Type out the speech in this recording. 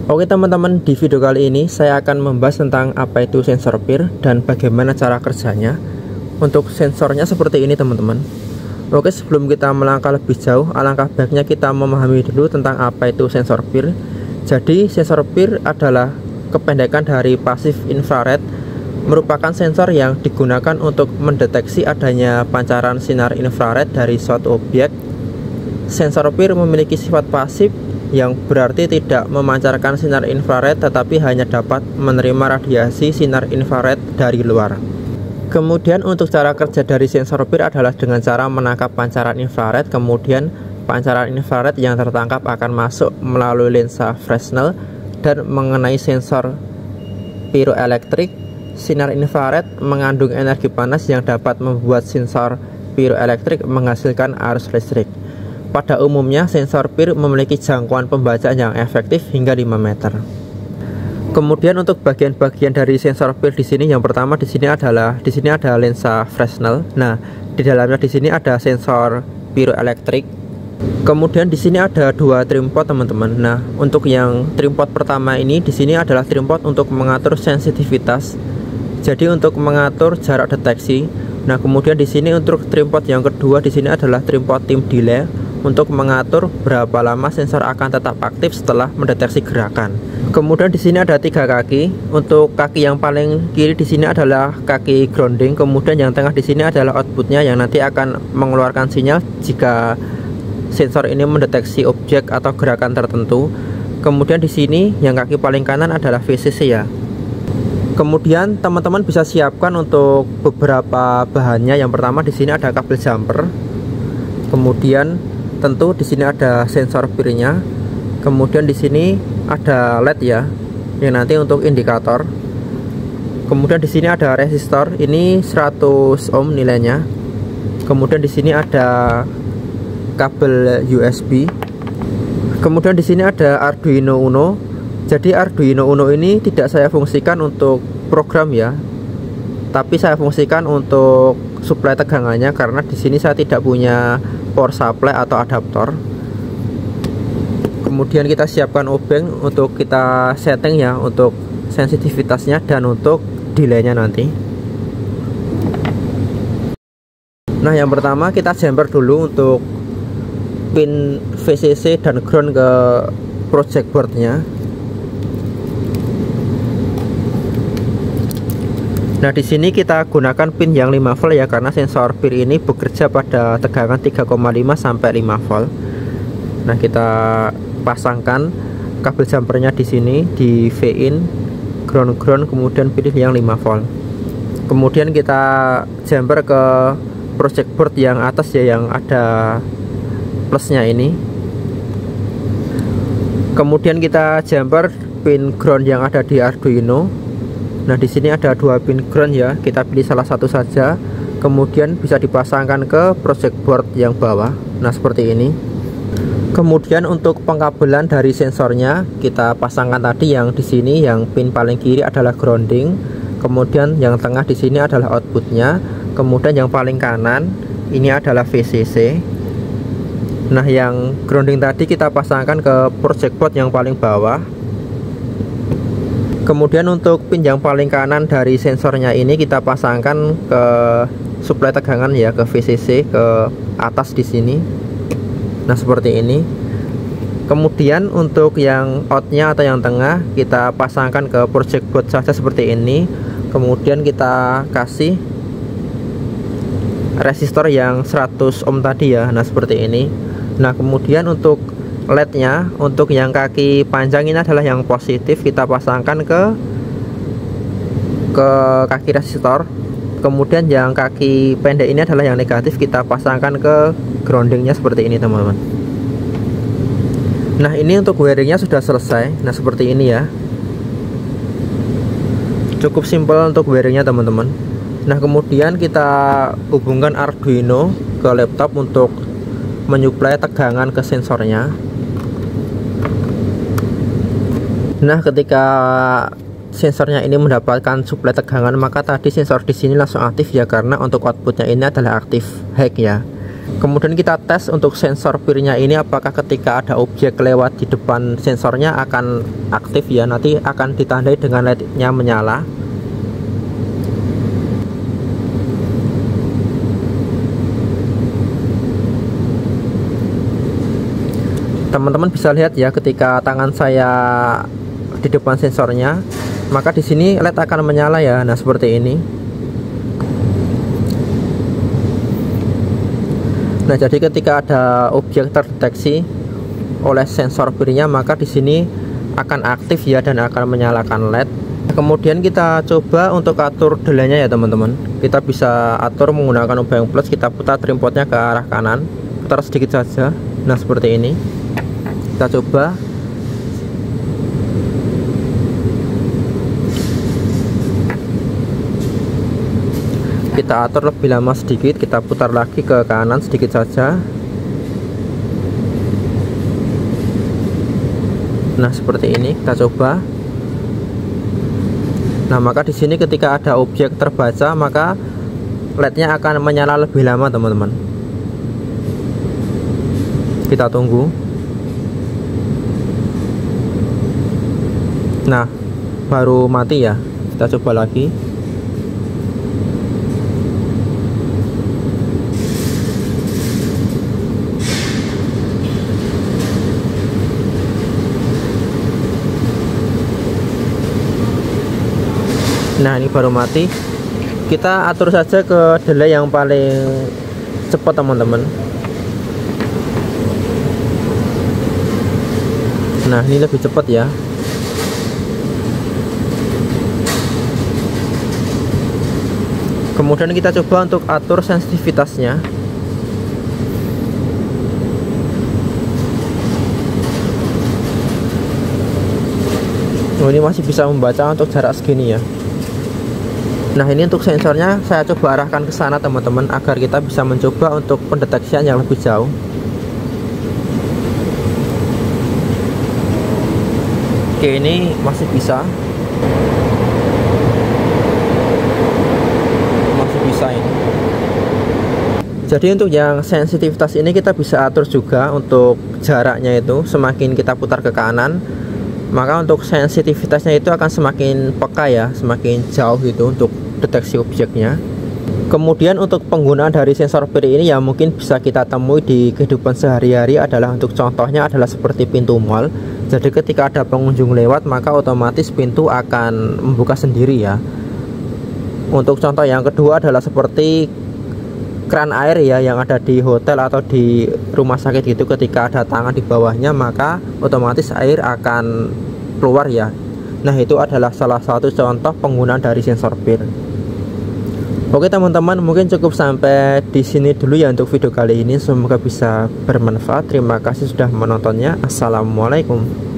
Oke teman-teman, di video kali ini saya akan membahas tentang apa itu sensor PIR dan bagaimana cara kerjanya. Untuk sensornya seperti ini teman-teman. Oke, sebelum kita melangkah lebih jauh, alangkah baiknya kita memahami dulu tentang apa itu sensor PIR. Jadi sensor PIR adalah kependekan dari Passive Infrared, merupakan sensor yang digunakan untuk mendeteksi adanya pancaran sinar infrared dari suatu objek. Sensor PIR memiliki sifat pasif, yang berarti tidak memancarkan sinar infrared tetapi hanya dapat menerima radiasi sinar infrared dari luar. Kemudian untuk cara kerja dari sensor PIR adalah dengan cara menangkap pancaran infrared, kemudian pancaran infrared yang tertangkap akan masuk melalui lensa Fresnel dan mengenai sensor piroelektrik. Sinar infrared mengandung energi panas yang dapat membuat sensor piroelektrik menghasilkan arus listrik. Pada umumnya, sensor PIR memiliki jangkauan pembacaan yang efektif hingga 5 meter. Kemudian untuk bagian-bagian dari sensor PIR di sini, yang pertama di sini ada lensa Fresnel. Nah, di dalamnya di sini ada sensor piroelektrik. Kemudian di sini ada dua trim pot teman-teman. Nah, untuk yang trim pot pertama ini di sini adalah trim pot untuk mengatur sensitivitas. Jadi untuk mengatur jarak deteksi. Nah, kemudian di sini untuk trim pot yang kedua di sini adalah trim pot time delay, untuk mengatur berapa lama sensor akan tetap aktif setelah mendeteksi gerakan. Kemudian di sini ada 3 kaki. Untuk kaki yang paling kiri di sini adalah kaki grounding. Kemudian yang tengah di sini adalah outputnya yang nanti akan mengeluarkan sinyal jika sensor ini mendeteksi objek atau gerakan tertentu. Kemudian di sini yang kaki paling kanan adalah VCC ya. Kemudian teman-teman bisa siapkan untuk beberapa bahannya. Yang pertama di sini ada kabel jumper. Kemudian tentu di sini ada sensor PIR-nya. Kemudian di sini ada LED ya, yang nanti untuk indikator. Kemudian di sini ada resistor, ini 100 ohm nilainya. Kemudian di sini ada kabel USB. Kemudian di sini ada Arduino Uno. Jadi Arduino Uno ini tidak saya fungsikan untuk program ya, tapi saya fungsikan untuk suplai tegangannya karena di sini saya tidak punya power supply atau adaptor. Kemudian kita siapkan obeng untuk kita setting ya, untuk sensitivitasnya dan untuk delaynya nanti. Nah, yang pertama kita jumper dulu untuk pin VCC dan ground ke project boardnya. Nah, di sini kita gunakan pin yang 5 volt ya, karena sensor PIR ini bekerja pada tegangan 3,5 sampai 5 volt. Nah, kita pasangkan kabel jumpernya di sini, di V-in, ground, kemudian pilih yang 5 volt. Kemudian kita jumper ke project board yang atas ya, yang ada plusnya ini. Kemudian kita jumper pin ground yang ada di Arduino. Nah, di sini ada 2 pin ground ya, kita pilih salah satu saja. Kemudian bisa dipasangkan ke project board yang bawah. Nah, seperti ini. Kemudian untuk pengkabelan dari sensornya kita pasangkan tadi yang di sini, yang pin paling kiri adalah grounding. Kemudian yang tengah di sini adalah outputnya. Kemudian yang paling kanan ini adalah VCC. Nah, yang grounding tadi kita pasangkan ke project board yang paling bawah. Kemudian untuk pin yang paling kanan dari sensornya ini kita pasangkan ke suplai tegangan ya, ke VCC ke atas di sini. Nah, seperti ini. Kemudian untuk yang outnya atau yang tengah kita pasangkan ke project board saja seperti ini. Kemudian kita kasih resistor yang 100 ohm tadi ya. Nah, seperti ini. Nah, kemudian untuk LED-nya, untuk yang kaki panjang ini adalah yang positif, kita pasangkan ke kaki resistor. Kemudian yang kaki pendek ini adalah yang negatif, kita pasangkan ke groundingnya seperti ini teman-teman. Nah, ini untuk wiringnya sudah selesai. Nah, seperti ini ya, cukup simpel untuk wiringnya teman-teman. Nah, kemudian kita hubungkan Arduino ke laptop untuk menyuplai tegangan ke sensornya. Nah, ketika sensornya ini mendapatkan suplai tegangan, maka tadi sensor di sini langsung aktif ya, karena untuk outputnya ini adalah aktif high ya. Kemudian kita tes untuk sensor pirnya ini apakah ketika ada objek lewat di depan sensornya akan aktif ya, nanti akan ditandai dengan LED-nya menyala. Teman-teman bisa lihat ya, ketika tangan saya di depan sensornya, maka di sini LED akan menyala ya. Nah, seperti ini. Nah, jadi ketika ada objek terdeteksi oleh sensor pirnya, maka di sini akan aktif ya dan akan menyalakan LED. Kemudian kita coba untuk atur delay-nya ya teman-teman. Kita bisa atur menggunakan obeng plus, kita putar trimpodnya ke arah kanan, putar sedikit saja. Nah, seperti ini. Kita coba. Kita atur lebih lama sedikit, kita putar lagi ke kanan sedikit saja. Nah, seperti ini kita coba. Nah, maka di sini ketika ada objek terbaca, maka LED-nya akan menyala lebih lama teman-teman. Kita tunggu. Nah, baru mati ya. Kita coba lagi. Nah, ini baru mati. Kita atur saja ke delay yang paling cepat teman-teman. Nah, ini lebih cepat ya. Kemudian kita coba untuk atur sensitivitasnya. Oh, ini masih bisa membaca untuk jarak segini ya. Nah, ini untuk sensornya saya coba arahkan ke sana teman-teman, agar kita bisa mencoba untuk pendeteksian yang lebih jauh. Oke, ini masih bisa. Masih bisa ini. Jadi untuk yang sensitivitas ini kita bisa atur juga untuk jaraknya itu, semakin kita putar ke kanan, maka untuk sensitivitasnya itu akan semakin peka ya, semakin jauh gitu untuk deteksi objeknya. Kemudian untuk penggunaan dari sensor PIR ini ya mungkin bisa kita temui di kehidupan sehari-hari, adalah untuk contohnya adalah seperti pintu mall. Jadi ketika ada pengunjung lewat, maka otomatis pintu akan membuka sendiri ya. Untuk contoh yang kedua adalah seperti keran air ya yang ada di hotel atau di rumah sakit gitu, ketika ada tangan di bawahnya maka otomatis air akan keluar ya. Nah, itu adalah salah satu contoh penggunaan dari sensor PIR. Oke teman-teman, mungkin cukup sampai di sini dulu ya untuk video kali ini. Semoga bisa bermanfaat. Terima kasih sudah menontonnya. Assalamualaikum.